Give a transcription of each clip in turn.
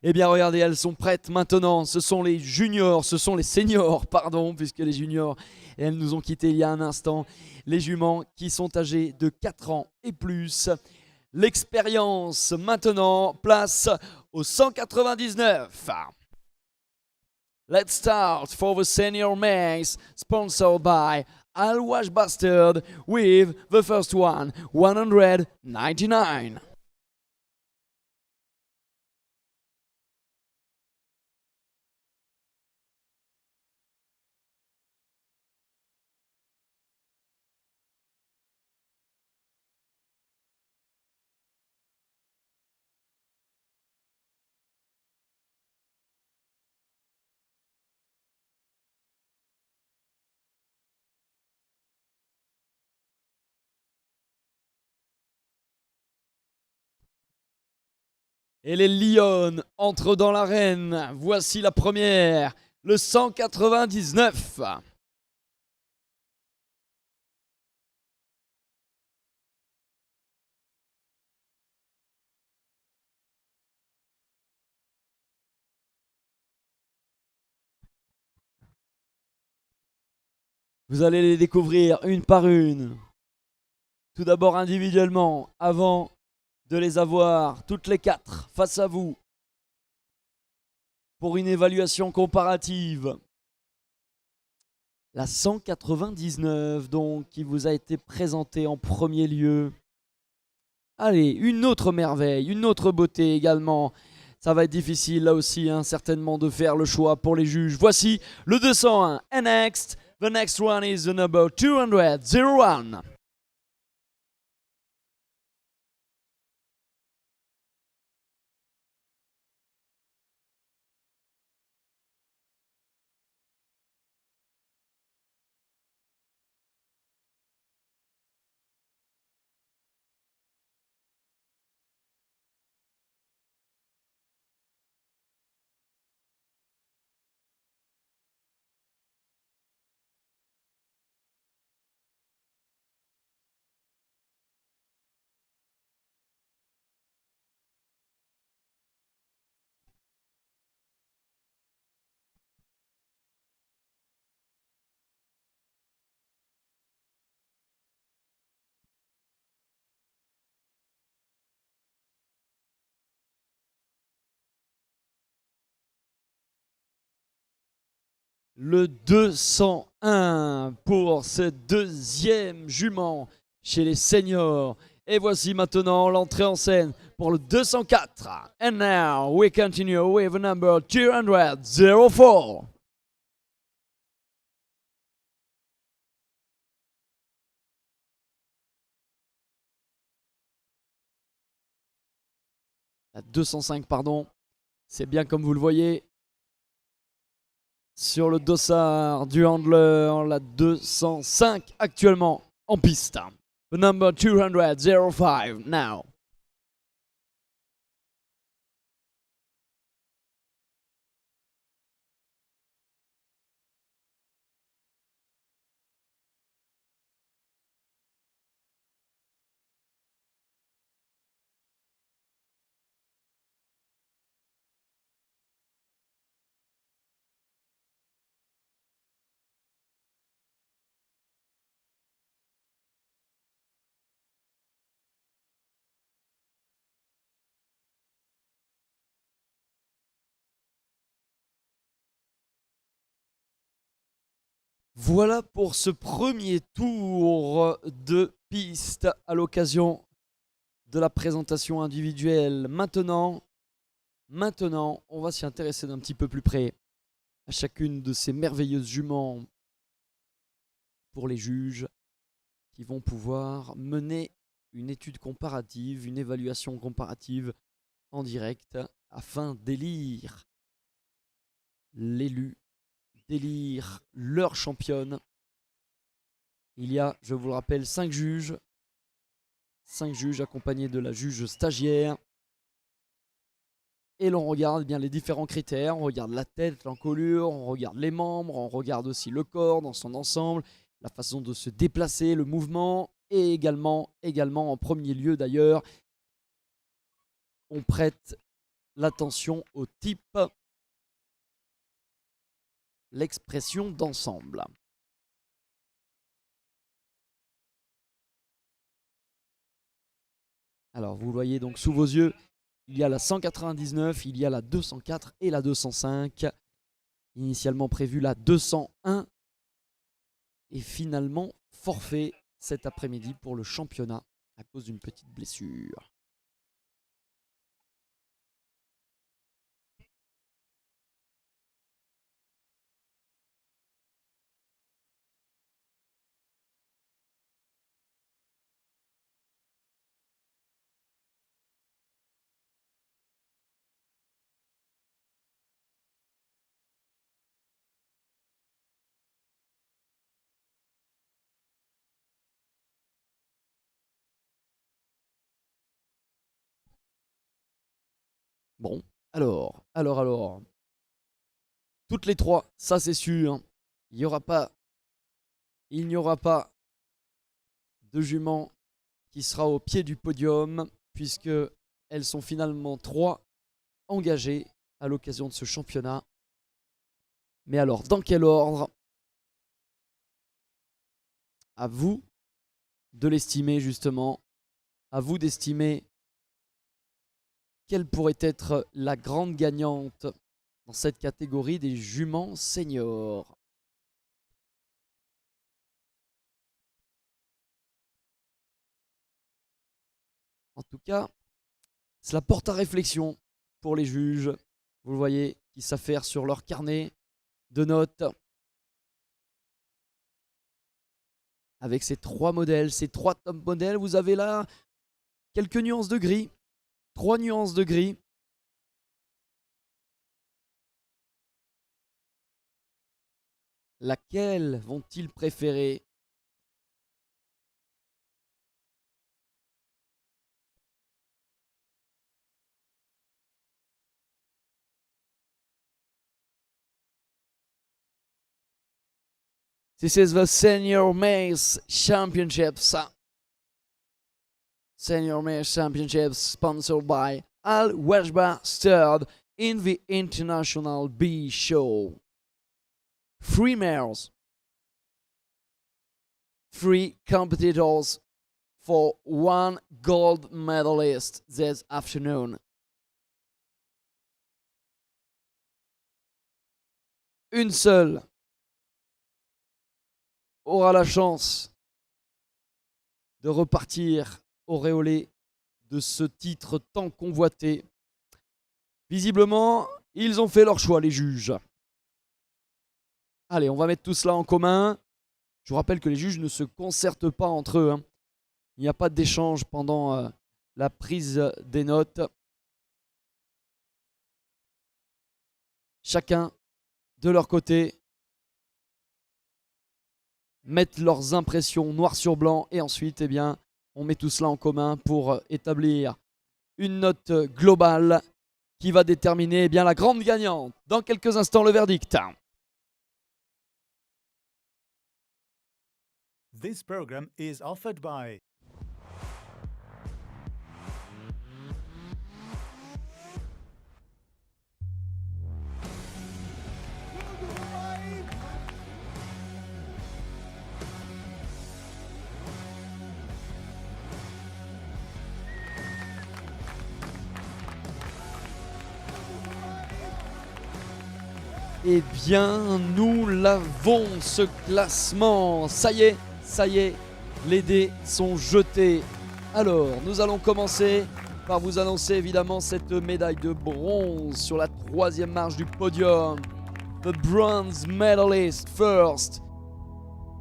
Eh bien regardez, elles sont prêtes maintenant. Ce sont les juniors, ce sont les seniors, pardon, puisque les juniors, elles nous ont quittés il y a un instant. Les juments qui sont âgées de 4 ans et plus. L'expérience maintenant, place au 199. Let's start for the senior max, sponsored by I'll Wash Bastard with the first one, 199. Et les Lions entrent dans l'arène. Voici la première, le 199. Vous allez les découvrir une par une. Tout d'abord individuellement, avant de les avoir toutes les 4 face à vous pour une évaluation comparative. La 199 donc qui vous a été présentée en premier lieu. Allez, une autre merveille, une autre beauté également. Ça va être difficile là aussi certainement de faire le choix pour les juges. Voici le 201. And next, the next one is the number 201. Le 201 pour ce deuxième jument chez les seniors. Et voici maintenant l'entrée en scène pour le 204. And now we continue with the number 204. La 205, pardon. C'est bien comme vous le voyez. Sur le dossard du handler, la 205 actuellement en piste. The number 205 now. Voilà pour ce premier tour de piste à l'occasion de la présentation individuelle. Maintenant, on va s'y intéresser d'un petit peu plus près à chacune de ces merveilleuses juments pour les juges qui vont pouvoir mener une étude comparative, une évaluation comparative en direct afin d'élire l'élu, d'élire leur championne. Il y a, je vous le rappelle, 5 juges accompagnés de la juge stagiaire. Et l'on regarde bien les différents critères, on regarde la tête, l'encolure, on regarde les membres, on regarde aussi le corps dans son ensemble, la façon de se déplacer, le mouvement, et également en premier lieu d'ailleurs, on prête l'attention au type, l'expression d'ensemble. Alors vous voyez donc sous vos yeux, il y a la 199, il y a la 204 et la 205. Initialement prévu la 201 et finalement forfait cet après-midi pour le championnat à cause d'une petite blessure. Bon, alors. Toutes les trois, ça c'est sûr. Il n'y aura pas de jument qui sera au pied du podium puisque elles sont finalement trois engagées à l'occasion de ce championnat. Mais alors, dans quel ordre? À vous de l'estimer justement. À vous d'estimer quelle pourrait être la grande gagnante dans cette catégorie des juments seniors. En tout cas, cela porte à réflexion pour les juges. Vous le voyez, qui s'affairent sur leur carnet de notes. Avec ces trois modèles, ces trois top modèles, vous avez là quelques nuances de gris. 3 nuances de gris. Laquelle vont-ils préférer? This is the Senior Mace Championships. Senior Mace Championships sponsored by Al Weshba Stud in the International B Show. 3 mares. 3 competitors for 1 gold medalist this afternoon. Une seule aura la chance de repartir auréolé de ce titre tant convoité. Visiblement, ils ont fait leur choix, les juges. Allez, on va mettre tout cela en commun. Je vous rappelle que les juges ne se concertent pas entre eux. Il n'y a pas d'échange pendant la prise des notes. Chacun, de leur côté, mettent leurs impressions noir sur blanc et ensuite, eh bien, on met tout cela en commun pour établir une note globale qui va déterminer, eh bien, la grande gagnante. Dans quelques instants, le verdict. This program is offered by Eh bien, nous l'avons, ce classement. Ça y est, les dés sont jetés. Alors, nous allons commencer par vous annoncer évidemment cette médaille de bronze sur la 3e marche du podium. The bronze medalist first.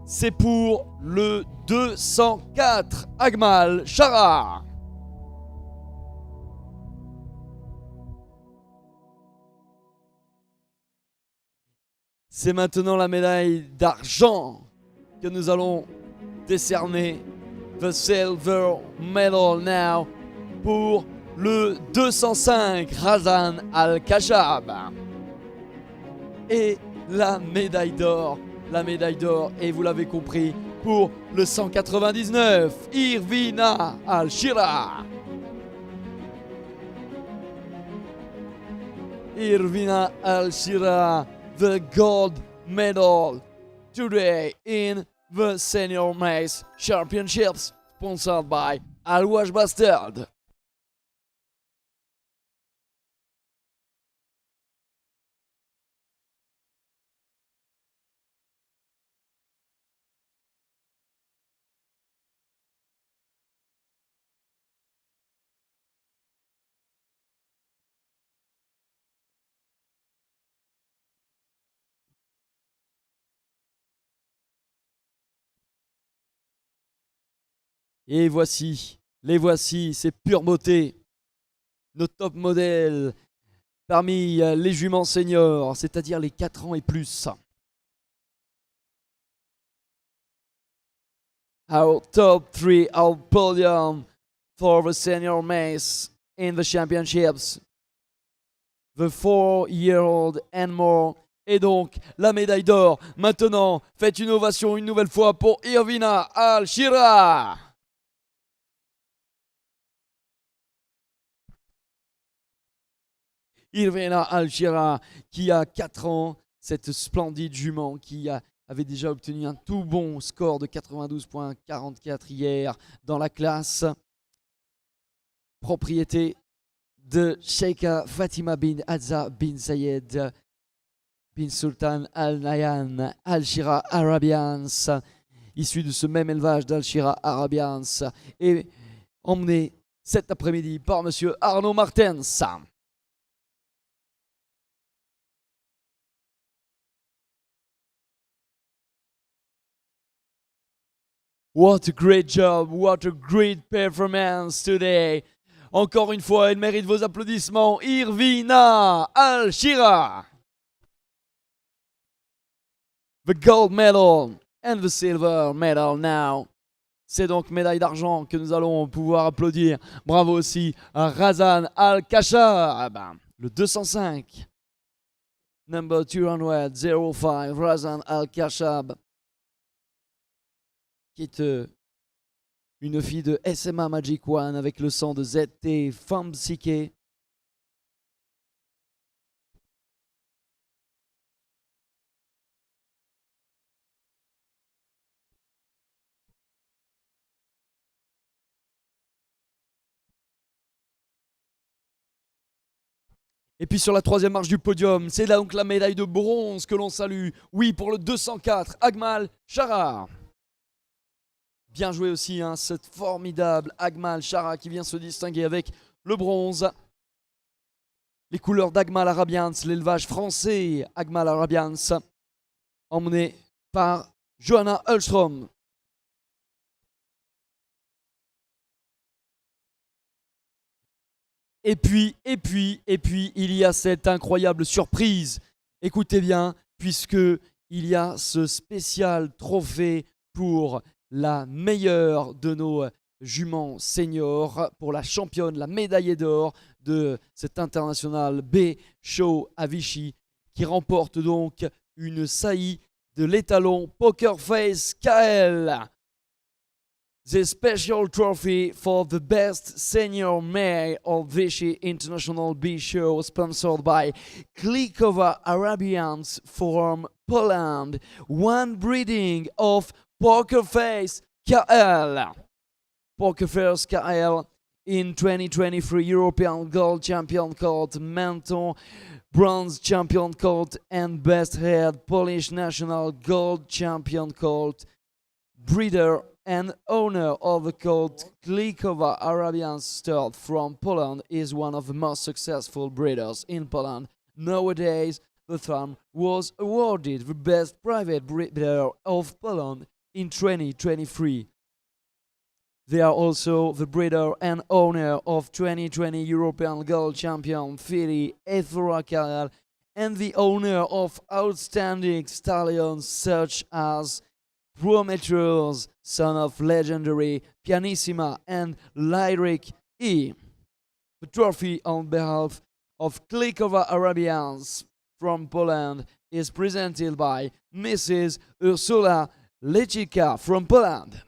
C'est pour le 204, Agmal Chara. C'est maintenant la médaille d'argent que nous allons décerner. The silver medal now pour le 205 Razan Al-Khashab. Et la médaille d'or, et vous l'avez compris, pour le 199 Irvina Al-Shira. Irvina Alshira the gold medal today in the Senior Mace Championships, sponsored by Alwash Bastard. Et voici, les voici, c'est pure beauté. Nos top modèles parmi les juments seniors, c'est-à-dire les 4 ans et plus. Our top 3, our podium for the senior mace in the championships. The 4-year-old and more. Et donc, la médaille d'or. Maintenant, faites une ovation une nouvelle fois pour Irvina Alshira. Irvina Alshira, qui a 4 ans, cette splendide jument qui avait déjà obtenu un tout bon score de 92,44 hier dans la classe. Propriété de Sheikha Fatima bin Azza bin Zayed bin Sultan Al Nahyan Alshira Arabians, issu de ce même élevage d'Alshira Arabians, et emmené cet après-midi par monsieur Arnaud Martens. What a great job, what a great performance today. Encore une fois, elle mérite vos applaudissements. Irvina Alshira. The gold medal and the silver medal now. C'est donc médaille d'argent que nous allons pouvoir applaudir. Bravo aussi à Razan Al-Kashab, le 205. Number 205, Razan Al-Kashab, qui est une fille de SMA Magic One avec le sang de ZT Famsike. Et puis sur la troisième marche du podium, c'est là donc la médaille de bronze que l'on salue. Oui, pour le 204, Agmal Shara. Bien joué aussi, hein, cette formidable Agmal Shara qui vient se distinguer avec le bronze. Les couleurs d'Agmal Arabians, l'élevage français Agmal Arabians, emmené par Johanna Hulstrom. Et puis, il y a cette incroyable surprise. Écoutez bien, puisque il y a ce spécial trophée pour la meilleure de nos juments seniors, pour la championne, la médaillée d'or de cet international B Show à Vichy, qui remporte donc une saillie de l'étalon Poker Face KL. The special trophy for the best senior mare of Vichy International B Show, sponsored by Klikowa Arabians from Poland. One breeding of Poker Face KL. Poker Face KL in 2023 European Gold Champion Court, Menton Bronze Champion Court, and Best Head Polish National Gold Champion Court. Breeder and owner of the colt Klikowa Arabian stud from Poland, is one of the most successful breeders in Poland. Nowadays, the farm was awarded the best private breeder of Poland in 2023. They are also the breeder and owner of 2020 European Gold Champion Filly Ethora KL, and the owner of outstanding stallions such as Prometheus, son of legendary Pianissima and Lyric E. The trophy on behalf of Klikowa Arabians from Poland is presented by Mrs. Ursula Lechika from Poland.